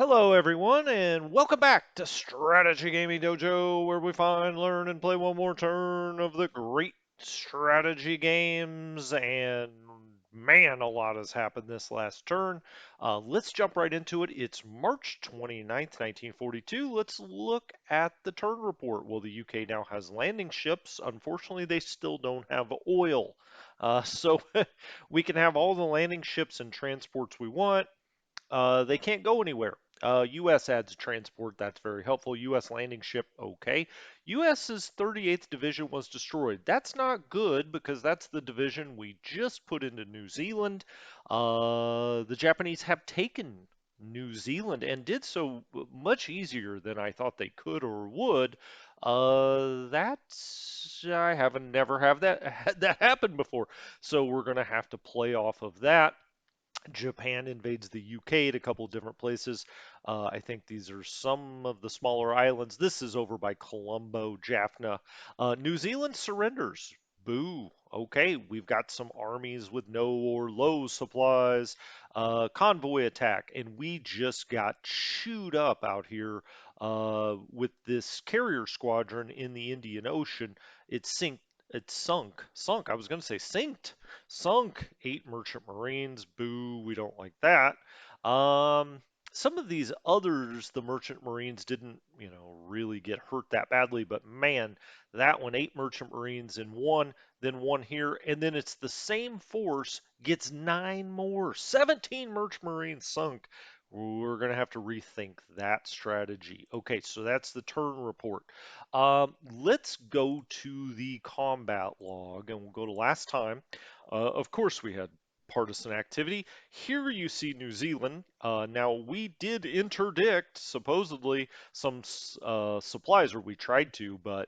Hello, everyone, and welcome back to Strategy Gaming Dojo, where we find, learn, and play one more turn of the great strategy games. And man, a lot has happened this last turn. Let's jump right into it. It's March 29th, 1942. Let's look at the turn report. Well, the UK now has landing ships. Unfortunately, they still don't have oil. So we can have all the landing ships and transports we want. They can't go anywhere. U.S. adds transport. That's very helpful. U.S. landing ship, okay. U.S.'s 38th Division was destroyed. That's not good because that's the division we just put into New Zealand. The Japanese have taken New Zealand and did so much easier than I thought they could or would. That's I haven't never have that had that happen before. So we're gonna have to play off of that. Japan invades the UK at a couple of different places. I think these are some of the smaller islands. This is over by Colombo, Jaffna. New Zealand surrenders. Boo. Okay, we've got some armies with no or low supplies. Convoy attack, and we just got chewed up out here with this carrier squadron in the Indian Ocean. It sinked. It sunk. I was going to say sinked. Sunk 8 merchant marines. Boo, we don't like that. Um, some of these others, the merchant marines didn't, really get hurt that badly, but man, that one, 8 merchant marines in one, then one here, and then it's the same force gets 9 more. 17 merchant marines sunk. We're going to have to rethink that strategy. Okay, so that's the turn report. Let's go to the combat log, and we'll go to last time. Of course, we had partisan activity. Here you see New Zealand. Now, we did interdict, supposedly, some supplies, or we tried to, but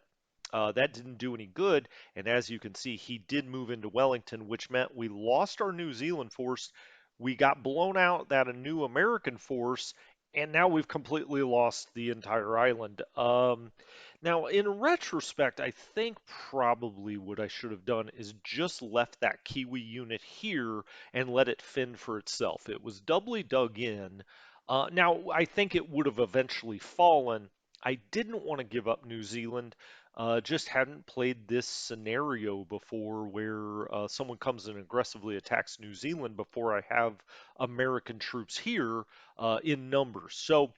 that didn't do any good. And as you can see, he did move into Wellington, which meant we lost our New Zealand force. We got blown out that a new American force, and now we've completely lost the entire island. Now, in retrospect, I think probably what I should have done is just left that Kiwi unit here and let it fend for itself. It was doubly dug in. Now, I think it would have eventually fallen. I didn't want to give up New Zealand. Just hadn't played this scenario before where someone comes and aggressively attacks New Zealand before I have American troops here in numbers. So,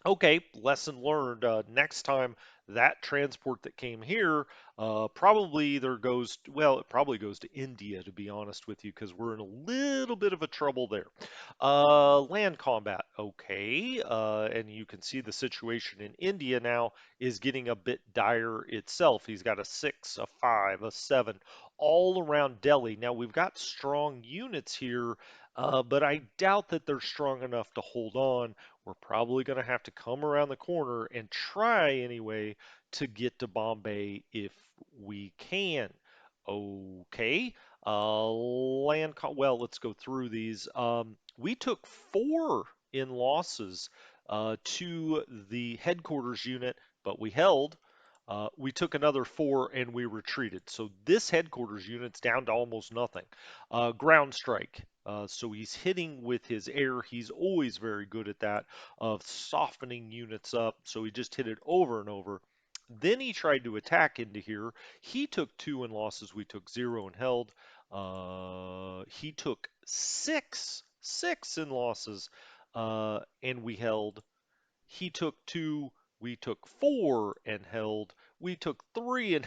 okay, lesson learned. Next time, that transport that came here probably either goes, well, it probably goes to India, to be honest with you, because we're in a little bit of a trouble there. Land combat, okay. And you can see the situation in India now is getting a bit dire itself. He's got a 6, a 5, a 7, all around Delhi. Now, we've got strong units here, but I doubt that they're strong enough to hold on. We're probably going to have to come around the corner and try anyway to get to Bombay if we can. Okay. Well, let's go through these. We took 4 in losses to the headquarters unit, but we held. We took another 4 and we retreated. So this headquarters unit's down to almost nothing. Ground strike. So he's hitting with his air. He's always very good at that, of softening units up. So he just hit it over and over. Then he tried to attack into here. He took 2 in losses. We took 0 and held. He took six in losses, and we held. He took 2, we took 4 and held. We took 3 and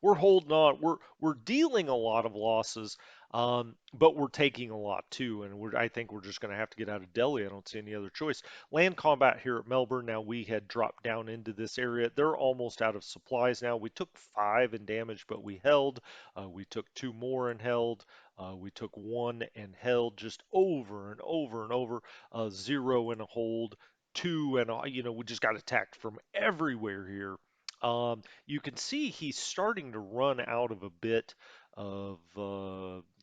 we're holding on. We're dealing a lot of losses, but we're taking a lot too. And I think we're just going to have to get out of Delhi. I don't see any other choice. Land combat here at Melbourne. Now we had dropped down into this area. They're almost out of supplies now. We took 5 in damage, but we held. We took 2 more and held. We took 1 and held, just over and over and over. 0 and a hold. 2 and we just got attacked from everywhere here. You can see he's starting to run out of a bit of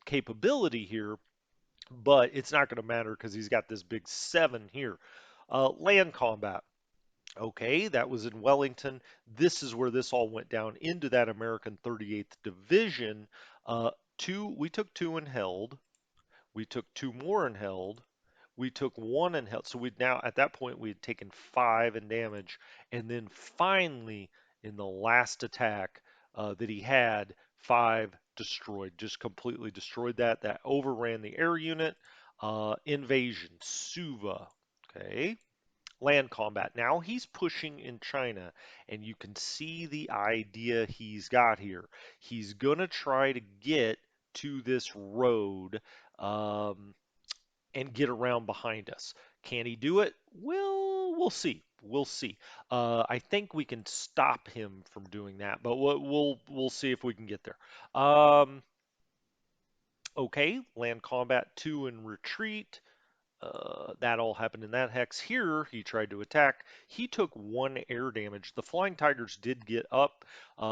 capability here, but it's not going to matter because he's got this big 7 here. Land combat. Okay, that was in Wellington. This is where this all went down into that American 38th Division. We took 2 and held. We took 2 more and held. We took one and held. So we'd now, at that point, we had taken five in damage. And then finally, in the last attack that he had, five destroyed, just completely destroyed that. That overran the air unit. Invasion, Suva. Okay. Land combat. Now he's pushing in China, and you can see the idea he's got here. He's going to try to get to this road um, and get around behind us. Can he do it? Well, we'll see. We'll see. I think we can stop him from doing that, but we'll see if we can get there. Okay, land combat two and retreat. That all happened in that hex. Here, he tried to attack. He took one air damage. The Flying Tigers did get up.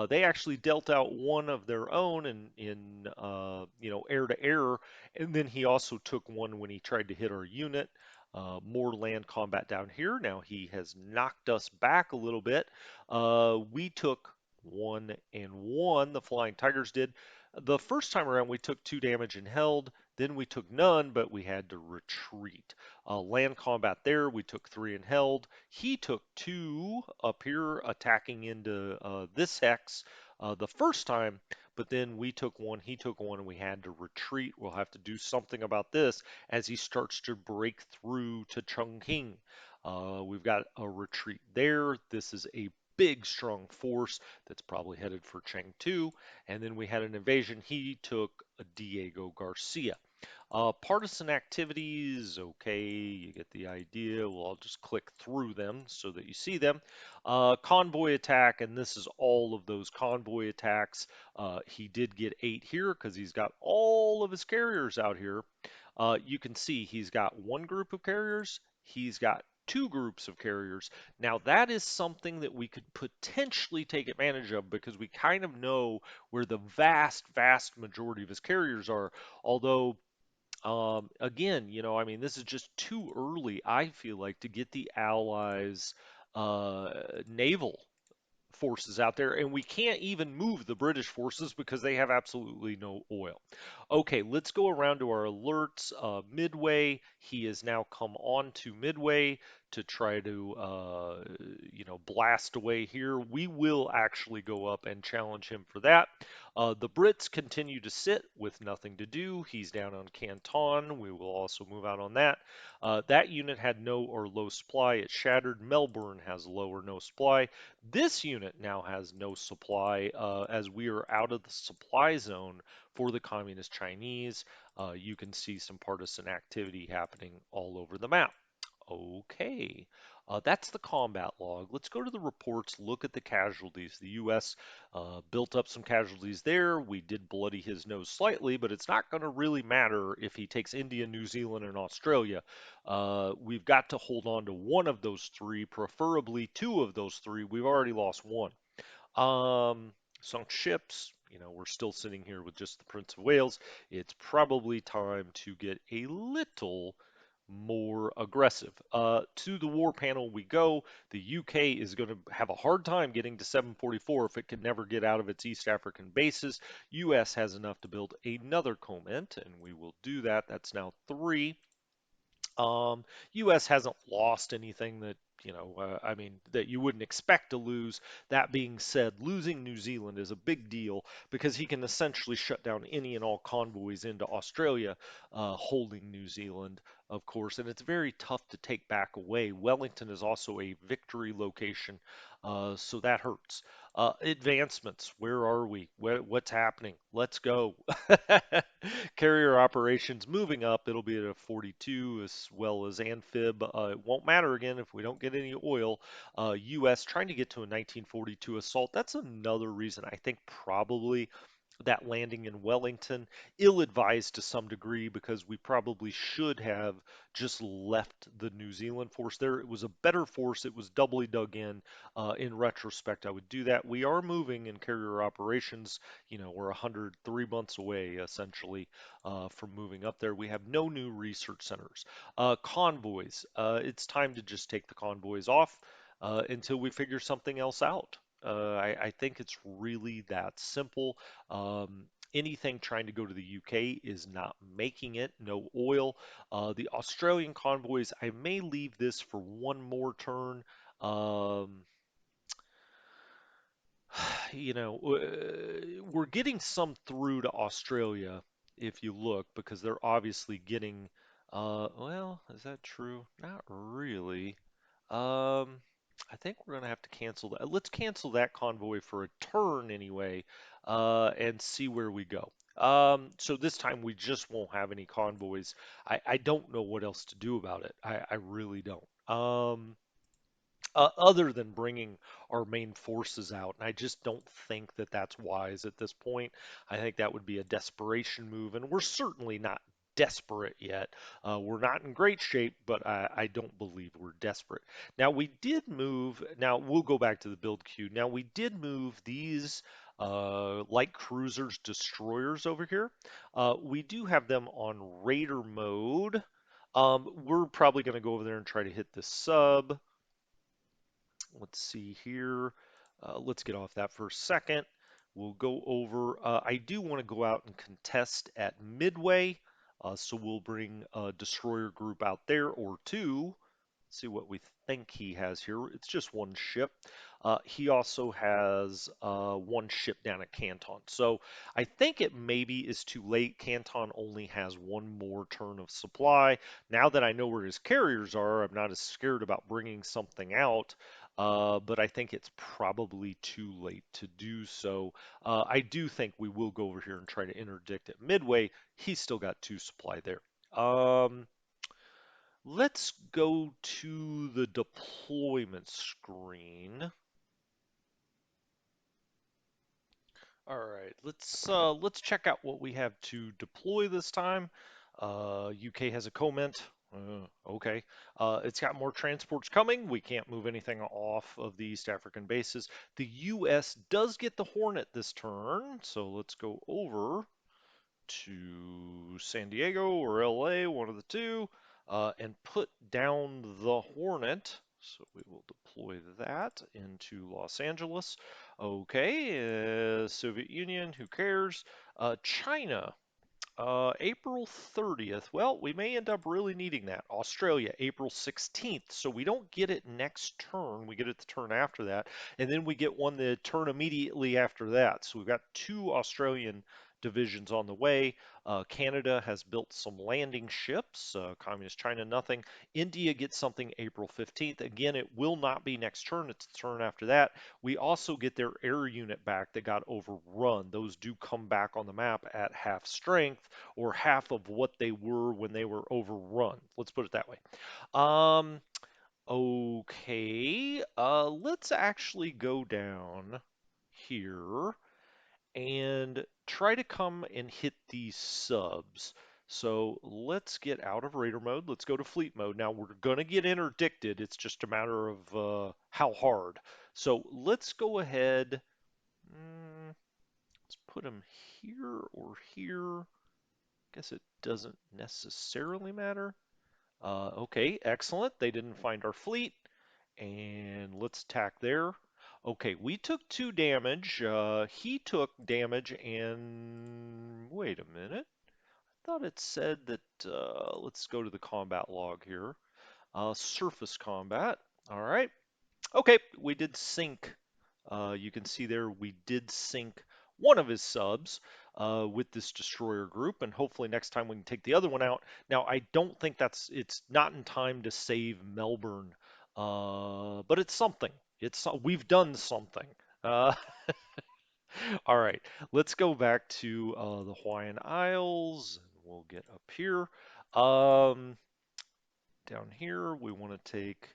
They actually dealt out one of their own in air to air, and then he also took one when he tried to hit our unit. More land combat down here. Now he has knocked us back a little bit. We took one and one. The Flying Tigers did. The first time around, we took two damage and held. Then we took none, but we had to retreat. Land combat there, we took three and held. He took two up here, attacking into this hex the first time, but then we took one, he took one, and we had to retreat. We'll have to do something about this as he starts to break through to Chongqing. We've got a retreat there. This is a big, strong force that's probably headed for Chengdu. And then we had an invasion. He took Diego Garcia. Partisan activities, okay, you get the idea. Well, I'll just click through them so that you see them. Convoy attack, and this is all of those convoy attacks. He did get 8 here because he's got all of his carriers out here. You can see he's got one group of carriers, he's got two groups of carriers. Now, that is something that we could potentially take advantage of because we kind of know where the vast, vast majority of his carriers are. Although again, I mean, this is just too early, I feel like, to get the Allies' naval forces out there, and we can't even move the British forces because they have absolutely no oil. Okay, let's go around to our alerts. Midway, he has now come on to Midway to try to, blast away here. We will actually go up and challenge him for that. The Brits continue to sit with nothing to do. He's down on Canton. We will also move out on that. That unit had no or low supply. It shattered. Melbourne has low or no supply. This unit now has no supply as we are out of the supply zone for the Communist Chinese. You can see some partisan activity happening all over the map. Okay, that's the combat log. Let's go to the reports, look at the casualties. The U.S. Built up some casualties there. We did bloody his nose slightly, but it's not going to really matter if he takes India, New Zealand, and Australia. We've got to hold on to one of those three, preferably two of those three. We've already lost one. Sunk ships, we're still sitting here with just the Prince of Wales. It's probably time to get a little more aggressive. To the war panel we go. The UK is going to have a hard time getting to 744 if it can never get out of its East African bases. US has enough to build another comment, and we will do that. That's now three. U.S. hasn't lost anything that, I mean, that you wouldn't expect to lose. That being said, losing New Zealand is a big deal because he can essentially shut down any and all convoys into Australia, holding New Zealand, of course, and it's very tough to take back away. Wellington is also a victory location, so that hurts. Advancements, where are we? What's happening? Let's go. Carrier operations moving up. It'll be at a 42 as well as amphib. It won't matter again if we don't get any oil. U.S. trying to get to a 1942 assault. That's another reason I think probably that landing in Wellington, ill-advised to some degree because we probably should have just left the New Zealand force there. It was a better force. It was doubly dug in. In retrospect, I would do that. We are moving in carrier operations. We're 103 months away essentially from moving up there. We have no new research centers. Convoys. It's time to just take the convoys off until we figure something else out. I think it's really that simple. Anything trying to go to the UK is not making it. No oil. The Australian convoys, I may leave this for one more turn. Um, we're getting some through to Australia if you look, because they're obviously getting, well, is that true? Not really. I think we're going to have to cancel that. Let's cancel that convoy for a turn anyway, and see where we go. So this time we just won't have any convoys. I don't know what else to do about it. I really don't. Other than bringing our main forces out. And I just don't think that that's wise at this point. I think that would be a desperation move, and we're certainly not desperate yet. We're not in great shape, but I don't believe we're desperate. Now, we did move, now we'll go back to the build queue. Now, we did move these light cruisers, destroyers over here. We do have them on raider mode. We're probably going to go over there and try to hit the sub. Let's see here. Let's get off that for a second. We'll go over. I do want to go out and contest at Midway, so we'll bring a destroyer group out there or two. See what we think he has here. It's just one ship. He also has one ship down at Canton. So I think it maybe is too late. Canton only has one more turn of supply. Now that I know where his carriers are, I'm not as scared about bringing something out. But I think it's probably too late to do so. I do think we will go over here and try to interdict at Midway. He's still got two supply there. Let's go to the deployment screen. All right, let's check out what we have to deploy this time. UK has a comment. Okay. It's got more transports coming. We can't move anything off of the East African bases. The US does get the Hornet this turn, so let's go over to San Diego or LA, one of the two, and put down the Hornet. So we will deploy that into Los Angeles. Okay, Soviet Union, who cares? China, April 30th. Well, we may end up really needing that. Australia, April 16th. So we don't get it next turn. We get it the turn after that. And then we get one the turn immediately after that. So we've got two Australian divisions on the way. Canada has built some landing ships. Communist China, nothing. India gets something April 15th. Again, it will not be next turn. It's the turn after that. We also get their air unit back that got overrun. Those do come back on the map at half strength or half of what they were when they were overrun. Let's put it that way. Um, okay, let's actually go down here and try to come and hit these subs. So let's get out of raider mode. Let's go to fleet mode. Now we're going to get interdicted. It's just a matter of how hard. So let's go ahead. Let's put them here or here. Guess it doesn't necessarily matter. Okay, excellent. They didn't find our fleet. And let's attack there. Okay, we took 2 damage. He took damage and... Wait a minute. I thought it said that... let's go to the combat log here. Surface combat. All right. Okay, we did sink. You can see there we did sink one of his subs with this destroyer group, and hopefully next time we can take the other one out. Now, I don't think it's not in time to save Melbourne, but it's something. We've done something. Uh, all right, let's go back to the Hawaiian Isles, and we'll get up here. Um, Down here, we want to take.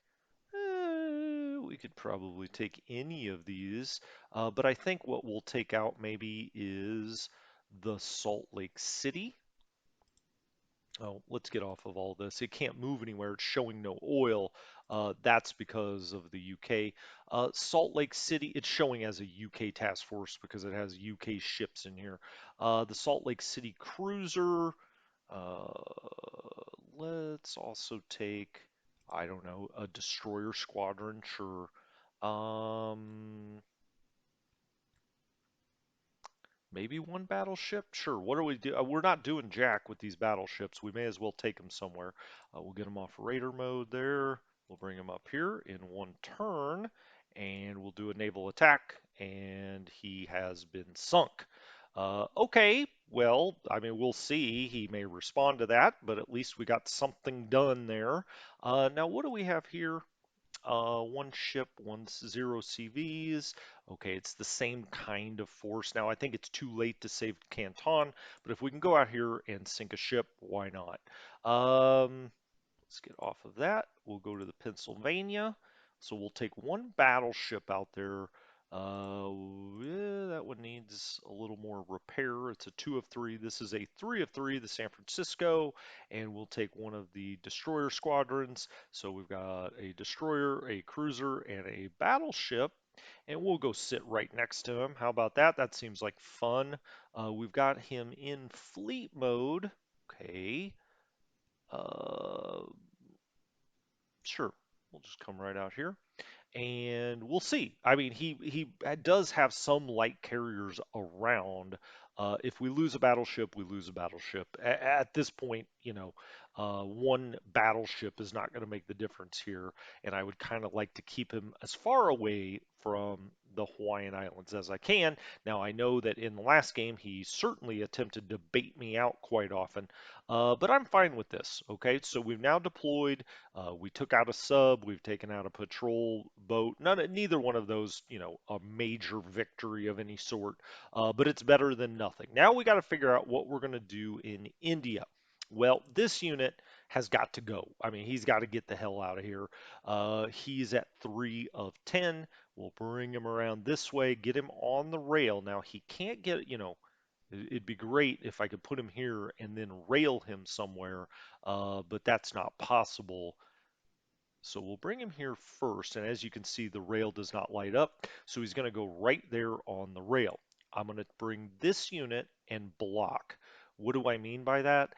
We could probably take any of these, but I think what we'll take out maybe is the Salt Lake City. Oh, let's get off of all this. It can't move anywhere. It's showing no oil. That's because of the UK. Salt Lake City, it's showing as a UK task force because it has UK ships in here. The Salt Lake City cruiser. Uh, let's also take, I don't know, a destroyer squadron, sure. Um, Maybe one battleship? Sure. What do we do? We're not doing jack with these battleships. We may as well take them somewhere. We'll get them off raider mode there. We'll bring them up here in one turn, and we'll do a naval attack, and he has been sunk. Okay, well, I mean, we'll see. He may respond to that, but at least we got something done there. Now, what do we have here? One ship, zero CVs. Okay, it's the same kind of force. Now, I think it's too late to save Canton, but if we can go out here and sink a ship, why not? Let's get off of that. We'll go to the Pennsylvania. So we'll take one battleship out there. Yeah, that one needs a little more repair. It's a 2 of 3. This is a 3 of 3, the San Francisco, and we'll take one of the destroyer squadrons. So we've got a destroyer, a cruiser, and a battleship, and we'll go sit right next to him. How about that? That seems like fun. We've got him in fleet mode. Okay. Uh, sure. We'll just come right out here and we'll see. I mean, he does have some light carriers around. If we lose a battleship, we lose a battleship. At this point, one battleship is not going to make the difference here, and I would kind of like to keep him as far away from the Hawaiian Islands as I can. Now, I know that in the last game, he certainly attempted to bait me out quite often, but I'm fine with this. Okay, so we've now deployed. We took out a sub, we've taken out a patrol boat. Neither one of those, a major victory of any sort, but it's better than nothing. Now we got to figure out what we're going to do in India. Well, this unit has got to go. I mean, he's got to get the hell out of here. He's at 3 of 10. We'll bring him around this way, get him on the rail. Now, he can't get, it'd be great if I could put him here and then rail him somewhere, but that's not possible. So we'll bring him here first, and as you can see, the rail does not light up, so he's going to go right there on the rail. I'm going to bring this unit and block. What do I mean by that?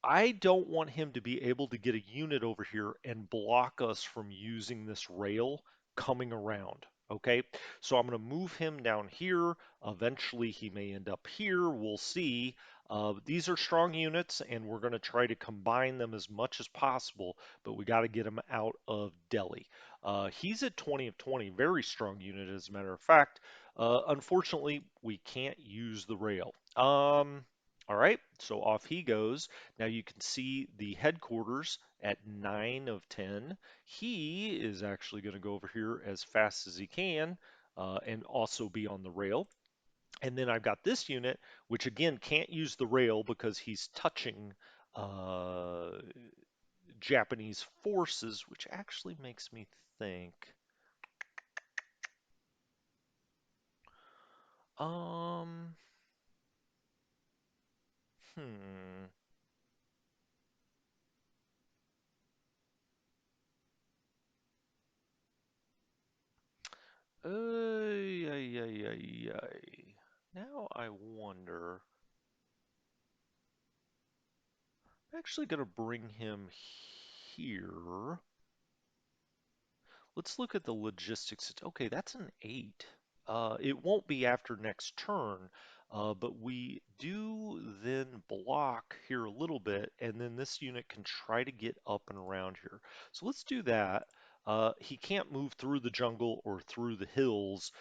I don't want him to be able to get a unit over here and block us from using this rail coming around. Okay, so I'm going to move him down here. Eventually, he may end up here. We'll see. These are strong units, and we're going to try to combine them as much as possible, but we got to get him out of Delhi. He's at 20 of 20, very strong unit, as a matter of fact. Unfortunately, we can't use the rail. All right, so off he goes. Now you can see the headquarters at 9 of 10. He is actually going to go over here as fast as he can and also be on the rail. And then I've got this unit, which again can't use the rail because he's touching uh, Japanese forces, which actually makes me think. Um, hmm. Ay, ay, ay, ay, ay. Now I wonder. I'm actually going to bring him here. Let's look at the logistics. Okay, that's an 8. It won't be after next turn, but we do then block here a little bit, and then this unit can try to get up and around here. So let's do that. He can't move through the jungle or through the hills.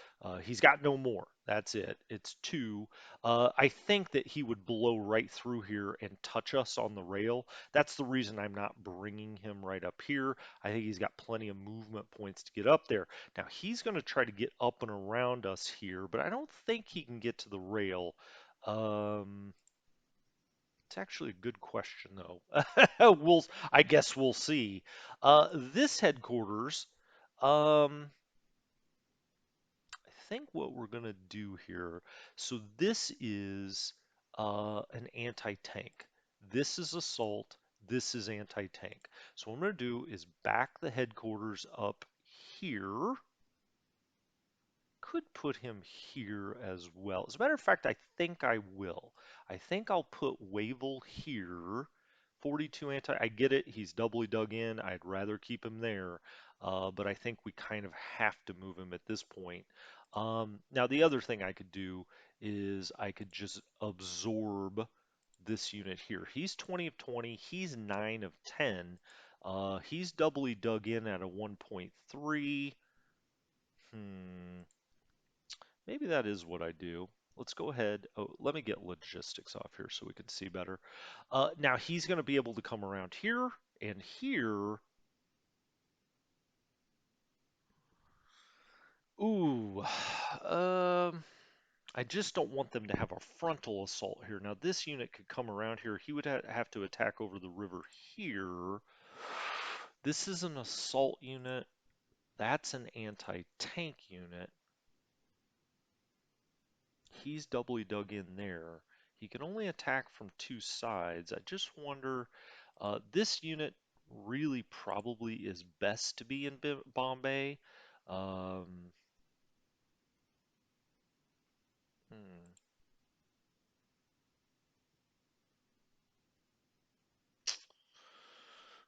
He's got no more. That's it. It's 2. I think that he would blow right through here and touch us on the rail. That's the reason I'm not bringing him right up here. I think he's got plenty of movement points to get up there. Now he's going to try to get up and around us here, but I don't think he can get to the rail. Um, it's actually a good question, though. I guess we'll see. This headquarters, um, I think what we're going to do here. So this is an anti-tank. This is assault. This is anti-tank. So what I'm going to do is back the headquarters up here. Could put him here as well. As a matter of fact, I think I will. I think I'll put Wavell here. 42 anti. I get it. He's doubly dug in. I'd rather keep him there. But I think we kind of have to move him at this point. Now, the other thing I could do is I could just absorb this unit here. He's 20 of 20, he's 9 of 10. He's doubly dug in at a 1.3. Hmm, maybe that is what I do. Let's go ahead. Oh, let me get logistics off here so we can see better. Now he's going to be able to come around here and here. Ooh, um, I just don't want them to have a frontal assault here. Now this unit could come around here. He would have to attack over the river here. This is an assault unit. That's an anti-tank unit. He's doubly dug in there. He can only attack from two sides. I just wonder, this unit really probably is best to be in Bombay. Um, hmm.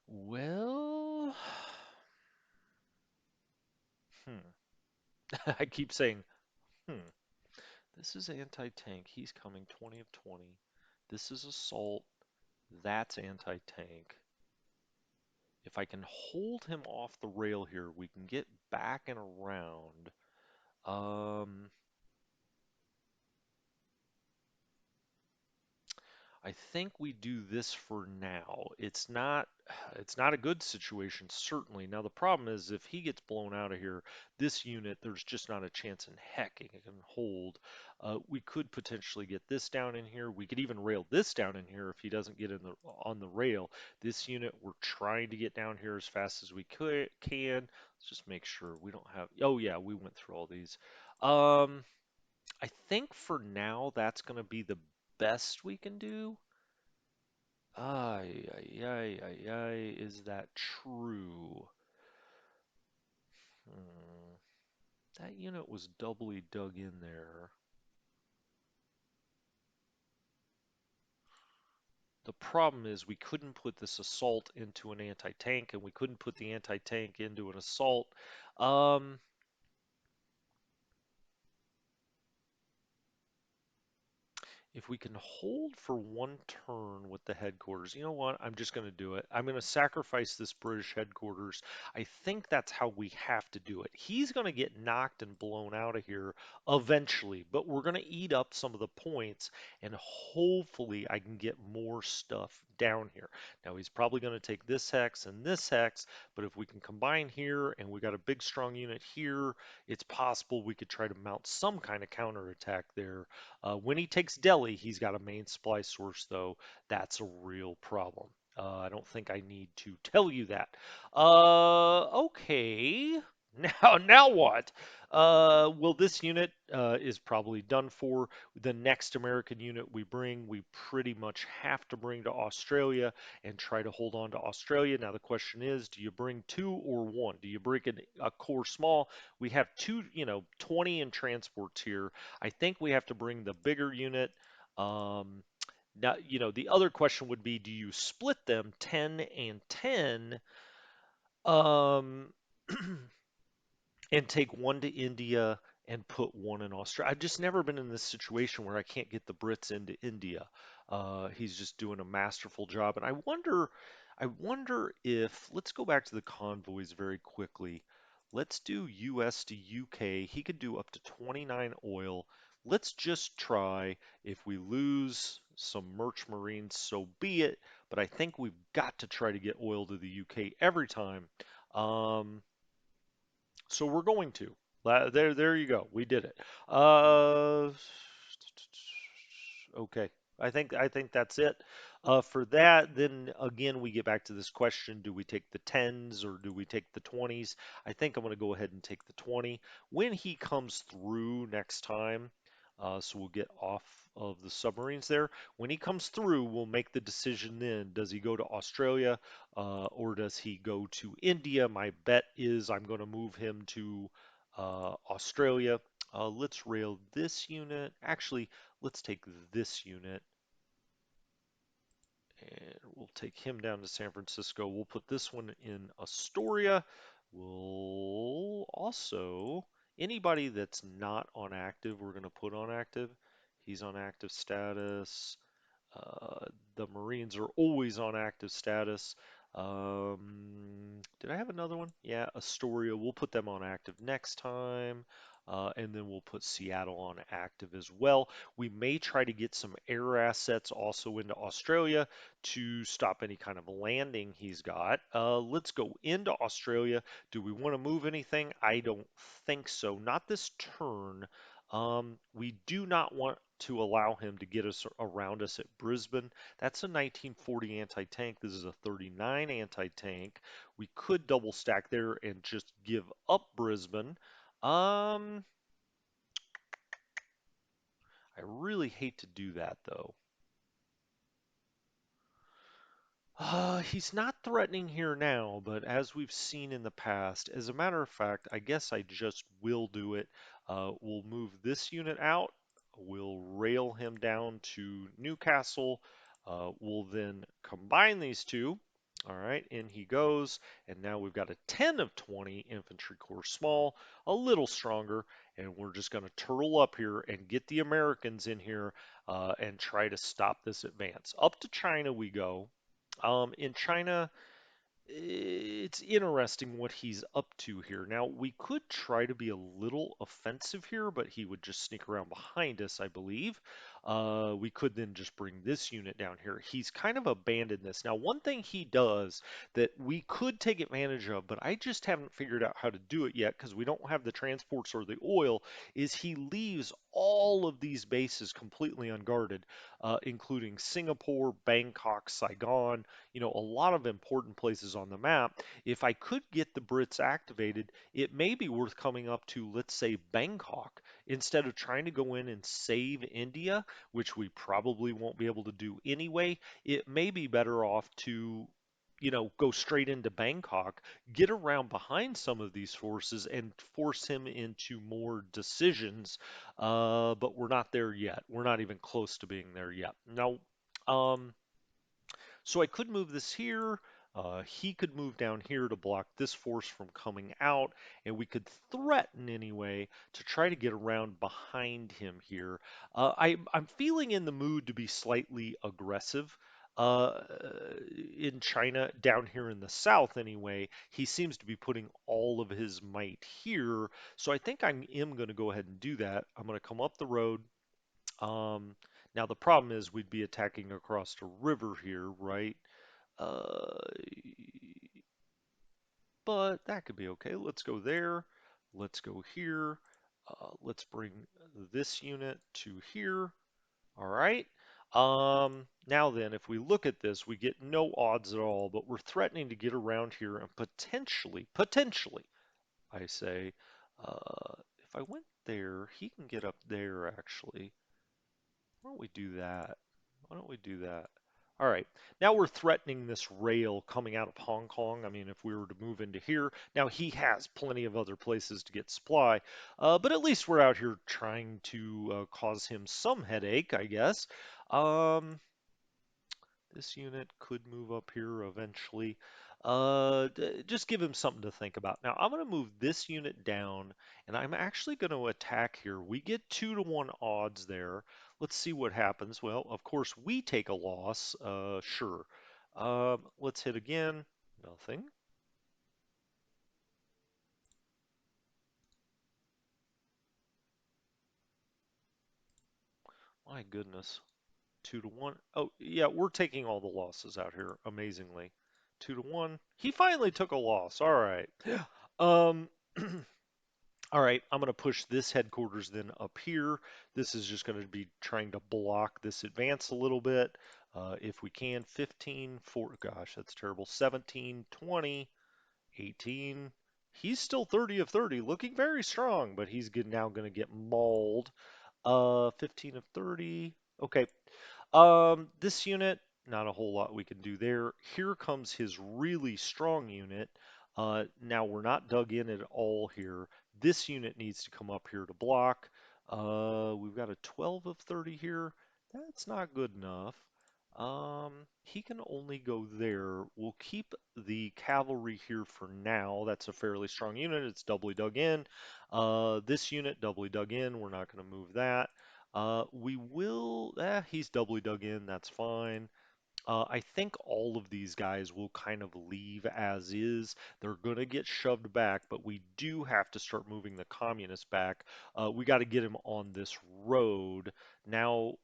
Well, hmm. I keep saying, hmm. This is anti-tank. He's coming 20 of 20. This is assault. That's anti-tank. If I can hold him off the rail here, we can get back and around. Um, I think we do this for now. It's not a good situation, certainly. Now the problem is if he gets blown out of here, this unit, there's just not a chance in heck it can hold. We could potentially get this down in here. We could even rail this down in here if he doesn't get in the on the rail. This unit, we're trying to get down here as fast as we can. Let's just make sure we don't have. Oh yeah, we went through all these. Um, I think for now that's going to be the best we can do. Ay, ay, ay, ay, ay, is that true? Hmm. That unit was doubly dug in there. The problem is we couldn't put this assault into an anti-tank, and we couldn't put the anti-tank into an assault. Um, If we can hold for one turn with the headquarters, you know what? I'm just going to do it. I'm going to sacrifice this British headquarters. I think that's how we have to do it. He's going to get knocked and blown out of here eventually, but we're going to eat up some of the points, and hopefully I can get more stuff down here. Now he's probably going to take this hex and this hex, but if we can combine here and we got a big strong unit here, it's possible we could try to mount some kind of counterattack there. When he takes Delhi, he's got a main supply source, though. That's a real problem. I don't think I need to tell you that. Okay. Now what? Well, this unit is probably done for. The next American unit we bring, we pretty much have to bring to Australia and try to hold on to Australia. Now the question is, do you bring two or one? Do you bring a core small? We have two, 20 in transports here. I think we have to bring the bigger unit. Um, Now, the other question would be, do you split them 10 and 10? Um, and take one to India and put one in Australia. I've just never been in this situation where I can't get the Brits into India. He's just doing a masterful job, and I wonder if let's go back to the convoys very quickly. Let's do US to UK. He could do up to 29 oil. Let's just try. If we lose some merch marines, so be it. But I think we've got to try to get oil to the UK every time. Um, so we're going to. There you go. We did it. Okay. I think that's it. For that, then again, we get back to this question: do we take the tens or do we take the 20s? I think I'm going to go ahead and take the 20 when he comes through next time. So we'll get off of the submarines there. When he comes through, we'll make the decision then. Does he go to Australia or does he go to India? My bet is I'm going to move him to Australia. Let's rail this unit. Actually, let's take this unit and we'll take him down to San Francisco. We'll put this one in Astoria. We'll also, anybody that's not on active, we're going to put on active. He's on active status. Uh, the Marines are always on active status. Did I have another one? Yeah, Astoria. We'll put them on active next time. And then we'll put Seattle on active as well. We may try to get some air assets also into Australia to stop any kind of landing he's got. Let's go into Australia. Do we want to move anything? I don't think so. Not this turn. We do not want to allow him to get us around us at Brisbane. That's a 1940 anti-tank. This is a 39 anti-tank. We could double stack there and just give up Brisbane. Um, I really hate to do that though. He's not threatening here now, but as we've seen in the past, as a matter of fact, I guess I just will do it. We'll move this unit out. We'll rail him down to Newcastle. We'll then combine these two. All right, in he goes. And now we've got a 10 of 20 infantry corps small, a little stronger. And we're just going to turtle up here and get the Americans in here and try to stop this advance. Up to China we go. In China, it's interesting what he's up to here. Now, we could try to be a little offensive here, but he would just sneak around behind us, I believe. We could then just bring this unit down here. He's kind of abandoned this. Now, one thing he does that we could take advantage of, but I just haven't figured out how to do it yet because we don't have the transports or the oil, is he leaves all of these bases completely unguarded, including Singapore, Bangkok, Saigon, a lot of important places on the map. If I could get the Brits activated, it may be worth coming up to, let's say, Bangkok instead of trying to go in and save India, which we probably won't be able to do anyway. It may be better off to go straight into Bangkok, get around behind some of these forces, and force him into more decisions. But we're not there yet. We're not even close to being there yet. Now, um, so I could move this here. He could move down here to block this force from coming out, and we could threaten anyway to try to get around behind him here. I'm feeling in the mood to be slightly aggressive. Uh, in China, down here in the south anyway, he seems to be putting all of his might here. So I think I am going to go ahead and do that. I'm going to come up the road. Um, Now the problem is we'd be attacking across a river here, right? Uh, but that could be okay. Let's go there. Let's go here. Let's bring this unit to here. All right. Now then, if we look at this, we get no odds at all, but we're threatening to get around here and potentially, I say, if I went there, he can get up there actually. Why don't we do that? Why don't we do that? All right, now we're threatening this rail coming out of Hong Kong. I mean, if we were to move into here, now he has plenty of other places to get supply, but at least we're out here trying to cause him some headache, I guess. Um, this unit could move up here eventually. Just give him something to think about. Now, I'm going to move this unit down, and I'm actually going to attack here. We get 2-to-1 odds there. Let's see what happens. Well, of course, we take a loss. Sure. Let's hit again. Nothing. My goodness. 2-to-1. Oh, yeah, we're taking all the losses out here, amazingly. 2-to-1. He finally took a loss. All right. Um, All right, I'm going to push this headquarters then up here. This is just going to be trying to block this advance a little bit. If we can, 15, 4, gosh, that's terrible. 17, 20, 18. He's still 30 of 30, looking very strong, but he's now going to get mauled. 15 of 30. Okay, this unit, not a whole lot we can do there. Here comes his really strong unit. Now we're not dug in at all here. This unit needs to come up here to block. We've got a 12 of 30 here. That's not good enough. He can only go there. We'll keep the cavalry here for now. That's a fairly strong unit. It's doubly dug in. This unit, doubly dug in. We're not going to move that. We will, he's doubly dug in, that's fine. I think all of these guys will kind of leave as is. They're going to get shoved back, but we do have to start moving the communists back. We got to get him on this road. Now,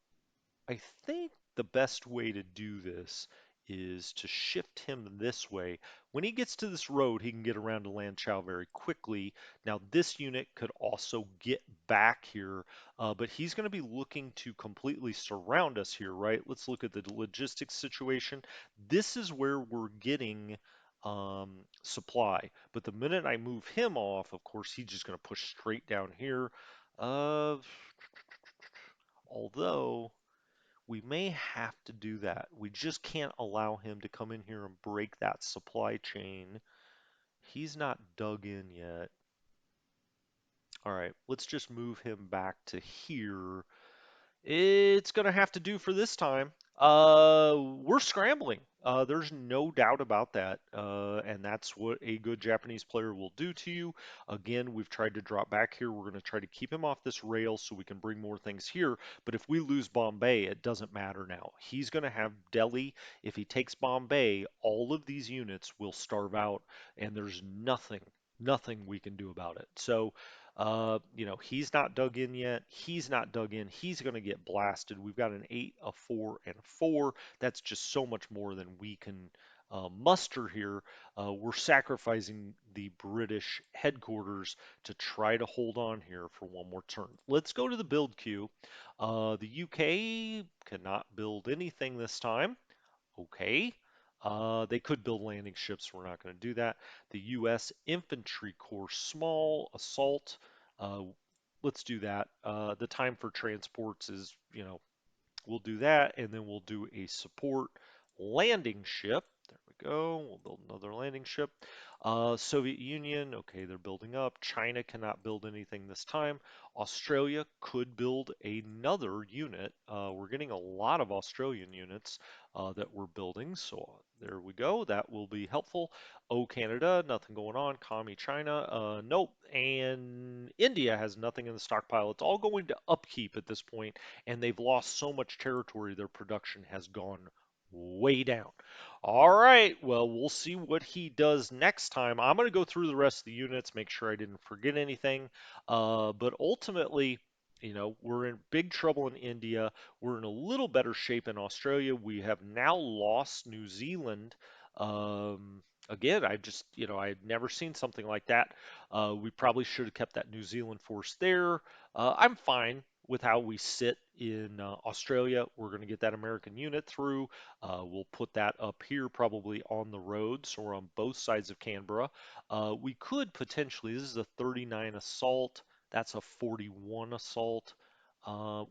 I think the best way to do this is to shift him this way. When he gets to this road, he can get around to Lan Chao very quickly. Now, this unit could also get back here, but he's going to be looking to completely surround us here, right? Let's look at the logistics situation. This is where we're getting supply, but the minute I move him off, of course, he's just going to push straight down here. Uh, although we may have to do that. We just can't allow him to come in here and break that supply chain. He's not dug in yet. All right, let's just move him back to here. It's going to have to do for this time. We're scrambling. There's no doubt about that. And that's what a good Japanese player will do to you. Again, we've tried to drop back here. We're going to try to keep him off this rail so we can bring more things here. But if we lose Bombay, it doesn't matter now. He's going to have Delhi. If he takes Bombay, all of these units will starve out, and there's nothing we can do about it. So, he's not dug in yet. He's not dug in. He's going to get blasted. We've got an 8, a 4, and a 4. That's just so much more than we can muster here. We're sacrificing the British headquarters to try to hold on here for one more turn. Let's go to the build queue. The UK cannot build anything this time. Okay. They could build landing ships. We're not going to do that. The U.S. Infantry Corps, small assault. Uh, let's do that. The time for transports is, we'll do that, and then we'll do a support landing ship. There we go. We'll build another landing ship. Soviet Union, okay, they're building up. China cannot build anything this time. Australia could build another unit. We're getting a lot of Australian units that we're building, so there we go. That will be helpful. Oh, Canada, nothing going on. Commie China, nope. And India has nothing in the stockpile. It's all going to upkeep at this point, and they've lost so much territory, their production has gone way down. All right, well, we'll see what he does next time. I'm going to go through the rest of the units, make sure I didn't forget anything. But ultimately, we're in big trouble in India. We're in a little better shape in Australia. We have now lost New Zealand. Again, I had never seen something like that. We probably should have kept that New Zealand force there. I'm fine with how we sit in Australia. We're going to get that American unit through. We'll put that up here probably on the road, so we're on both sides of Canberra. We could potentially, this is a 39 assault, that's a 41 assault.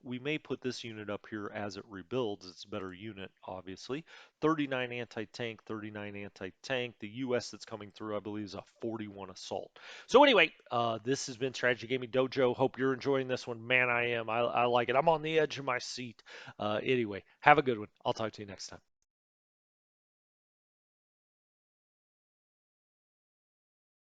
We may put this unit up here as it rebuilds. It's a better unit, obviously. 39 anti-tank, 39 anti-tank. The US that's coming through, I believe, is a 41 assault. So anyway, this has been Strategy Gaming Dojo. Hope you're enjoying this one. Man, I am. I like it. I'm on the edge of my seat. Anyway, have a good one. I'll talk to you next time.